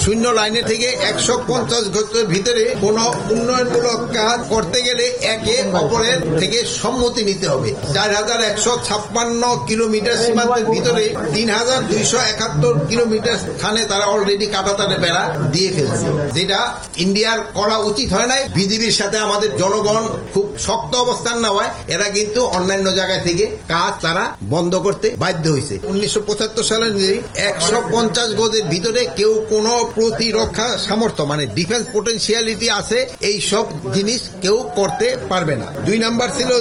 শূন্য লাইনে থেকে 150 গজের ভিতরে কোন উন্নয়নমূলক কাজ করতে গেলে একে অপরের থেকে সম্মতি নিতে হবে। 4156 কিলোমিটার সীমান্তের ভিতরে 3271 কিলোমিটার স্থানে তারা অলরেডি কাঁটাতারে বেড়া দিয়ে ফেলছে, যেটা ইন্ডিয়ার করা উচিত হয় নাই। বিজেপির সাথে আমাদের জনগণ খুব শক্ত অবস্থান নেওয়ায় এরা কিন্তু অন্যান্য জায়গা থেকে কাজ তারা বন্ধ করতে বাধ্য হয়েছে। 1975 সালের 150 গজের ভিতরে কেউ কোনো প্রতিরক্ষা সামর্থ্য মানে ডিফেন্স পোটেনশিয়ালিটি আছে এই সব জিনিস কেউ করতে পারবে না। 2 নাম্বার ছিল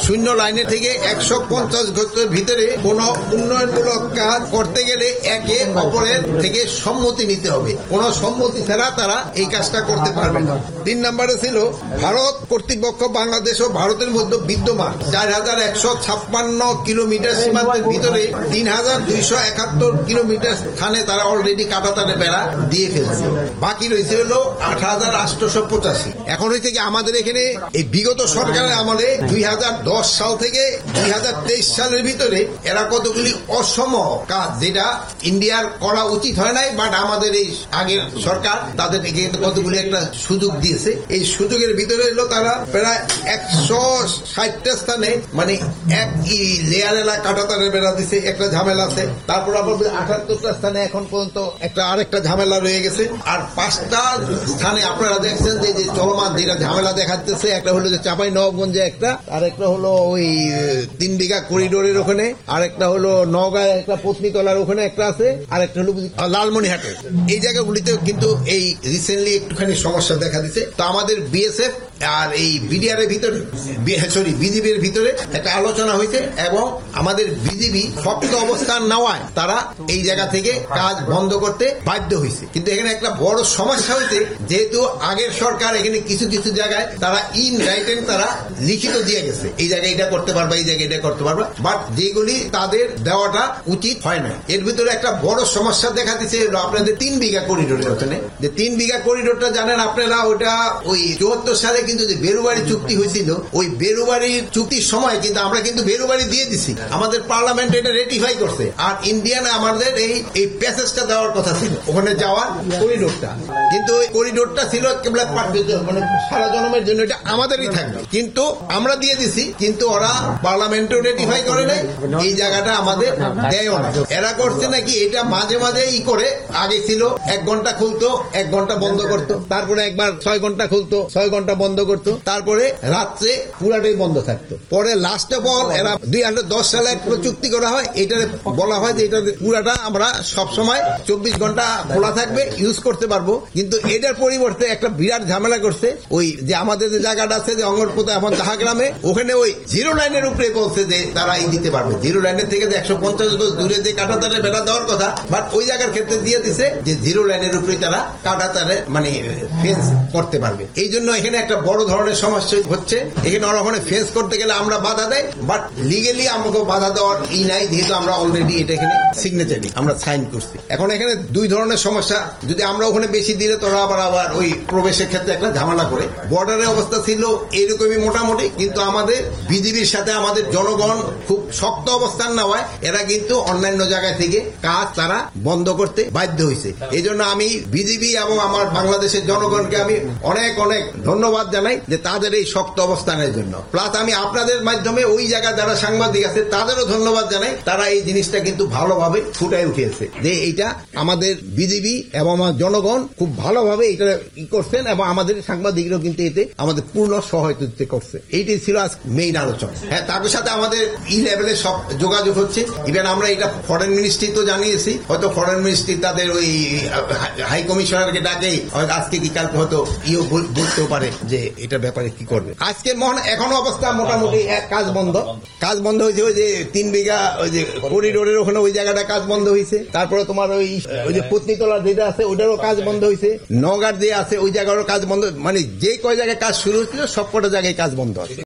শূন্য লাইনে থেকে 150 গজের ভিতরে কোন উন্নয়নমূলক কাজ করতে গেলে একে অপরের থেকে সম্মতি নিতে হবে। কোন সম্মতি ছাড়া তারা এই কাজটা করতে পারবে না। 3 নম্বরে ছিল ভারত কর্তৃপক্ষ বাংলাদেশ ও ভারতের মধ্যে বিদ্যমান 4156 কিলোমিটার সীমান্তের ভিতরে 3271 কিলোমিটার স্থানে তারা অলরেডি কাঁটাতারে বেড়া দিয়ে ফেলছে। বাকি রয়েছে 8885। এখন হয়েছে কি আমাদের এখানে এই বিগত সরকারের আমলে 2010 সাল থেকে 2023 সালের ভিতরে এরা কতগুলি অসম কাজ যেটা ইন্ডিয়ার করা উচিত হয় নাই, বাট আমাদের এই আগের সরকার তাদেরকে কতগুলি একটা সুযোগ দিয়েছে। এই সুযোগের ভিতরে তারা প্রায় 160টা স্থানে মানে এক লেয়ার এলাকা কাঁটাতারের বেড়া দিছে, একটা ঝামেলা আছে। তারপর আবার 78টা স্থানে এখন পর্যন্ত একটা আরেকটা ঝামেলা রয়ে গেছে। আর 5টা স্থানে আপনারা দেখছেন যে চলমান যেটা ঝামেলা দেখাচ্ছে, একটা হলো যে চাঁপাইনবাবগঞ্জে একটা, আর একটা হলো ওই 3 বিঘা করিডোরের ওখানে, আর একটা হলো নওগাঁয় একটা পত্নীতলার ওখানে একটা আছে, আর একটা হলো লালমনিহাটে। এই জায়গাগুলিতে কিন্তু এই রিসেন্টলি একটুখানি সমস্যা দেখা দিচ্ছে। তো আমাদের বিএসএফ আর এই বিডিআর এর ভিতরে বিজেপির ভিতরে একটা আলোচনা হয়েছে এবং আমাদের বিজেপি শক্ত অবস্থান নেওয়ায় তারা এই জায়গা থেকে কাজ বন্ধ করতে বাধ্য হয়েছে। কিন্তু এখানে একটা বড় সমস্যা হয়েছে, যেহেতু আগের সরকার এখানে কিছু কিছু জায়গায় তারা ইন রাইটেন তারা লিখিত দিয়ে গেছে, এই জায়গায় এটা করতে পারবা, এই জায়গায় এটা করতে পারবা, বাট যেগুলি তাদের দেওয়াটা উচিত হয় না। এর ভিতরে একটা বড় সমস্যা দেখা দিচ্ছে আপনাদের 3 বিঘা করিডোরের ওখানে, যে 3 বিঘা করিডোরটা জানেন আপনারা, ওটা ওই 74 সালে কিন্তু যে বেরুবাড়ি চুক্তি হয়েছিল, ওই বেরুবাড়ির চুক্তির সময় কিন্তু আমরা কিন্তু বেরুবাড়ি দিয়ে দিছি, আমাদের পার্লামেন্ট এটা রেটিফাই করছে। আর ইন্ডিয়ান আমাদের এই প্যাসেজটা দেওয়ার কথা ছিল ওখানে যাওয়ার করিডোরটা, কিন্তু ওই করিডোরটা ছিল কেবল মানে সারা জনমের জন্য, এটা আমাদেরই থাকবে, কিন্তু আমরা দিয়ে দিছি, কিন্তু ওরা পার্লামেন্টেও রেটিফাই করে নাই, এই জায়গাটা আমাদের দেয়ও না। এরা করছে নাকি এটা মাঝে মাঝে করে, আগে ছিল 1 ঘন্টা খুলতো 1 ঘন্টা বন্ধ করতো, তারপরে একবার 6 ঘন্টা খুলতো 6 ঘন্টা বন্ধ করতো, তারপরে রাত্রে পুরাটাই বন্ধ থাকতো। পরে লাস্ট অফ অল এরা 2010 সালে একটা চুক্তি করা হয়, এটা বলা হয় যে এটা পুরাটা আমরা সবসময় 24 ঘন্টা খোলা থাকবে, ইউজ করতে পারবো। কিন্তু এটার পরিবর্তে একটা বিরাট ঝামেলা করছে, ওই যে আমাদের যে জায়গাটা আছে যে অঙ্গরপোতা এখন জাহাগ্রামে, ওখানে ওই জিরো লাইনের উপরে বলছে যে তারা দিতে পারবে, জিরো লাইনের থেকে 150 গজ দূরে যে কাঁটাতারে বেড়া দেওয়ার কথা, বাট ওই জায়গার ক্ষেত্রে দিয়ে দিছে যে জিরো লাইনের উপরে তারা কাঁটাতারে মানে ফেন্স করতে পারবে। এই জন্য এখানে একটা বড় ধরনের সমস্যা হচ্ছে। এখানে ওরা ওখানে ফেন্স করতে গেলে আমরা বাধা দেয়, বাট লিগেলি আমাকে বাধা দেওয়ার নাই, যেহেতু আমরা অলরেডি এটা এখানে সিগনেচারি আমরা সাইন করছি। এখন এখানে 2 ধরনের সমস্যা, যদি আমরা ওখানে বেশি দিলে তোরা আবার ওই প্রবেশের ক্ষেত্রে একটা ঝামেলা করে। বর্ডারের অবস্থা ছিল এরকমই মোটামুটি, কিন্তু আমাদের বিজেপির সাথে আমাদের জনগণ খুব শক্ত অবস্থান নেওয়ায় এরা কিন্তু অন্যান্য জায়গা থেকে কাজ তারা বন্ধ করতে বাধ্য হয়েছে। এই জন্য আমি বিজেপি এবং আমার বাংলাদেশের জনগণকে আমি অনেক অনেক ধন্যবাদ জানাই যে তাদের এই শক্ত অবস্থানের জন্য। প্লাস আমি আপনাদের মাধ্যমে ওই জায়গায় যারা সাংবাদিক আছে তাদেরও ধন্যবাদ জানাই, তারা এই জিনিসটা কিন্তু ভালোভাবে ফুটাই উঠিয়েছে যে এইটা আমাদের বিজেপি এবং আমার জনগণ খুব ভালোভাবে এটা করছেন, এবং আমাদের সাংবাদিকরাও কিন্তু এতে আমাদের পূর্ণ সহায়তা করছে। এইটাই ছিল আজ মেইন আলোচনা। হ্যাঁ, তাদের সাথে আমাদের লেভেলে সব যোগাযোগ হচ্ছে। ইভেন আমরা এটা ফরেন মিনিস্ট্রি তো জানিয়েছি, হয়তো ফরেন মিনিস্ট্রি তাদের ওই হাই কমিশনারকে ডাকে আজকে কি কালকে হয়তো বলতেও পারে যে এটা ব্যাপারে কি করবে। আজকে এখনো অবস্থা মোটামুটি কাজ বন্ধ হয়েছে। ওই যে 3 বিঘা ওই যে করিডোরের ওখানে ওই জায়গাটা কাজ বন্ধ হয়েছে, তারপরে তোমার ওই যে পত্নীতলার যেটা আছে ওটারও কাজ বন্ধ হয়েছে, নওগাঁর যে আছে ওই জায়গারও কাজ বন্ধ, মানে যে কয় জায়গায় কাজ শুরু হচ্ছিল সব কটা জায়গায় কাজ বন্ধ আছে।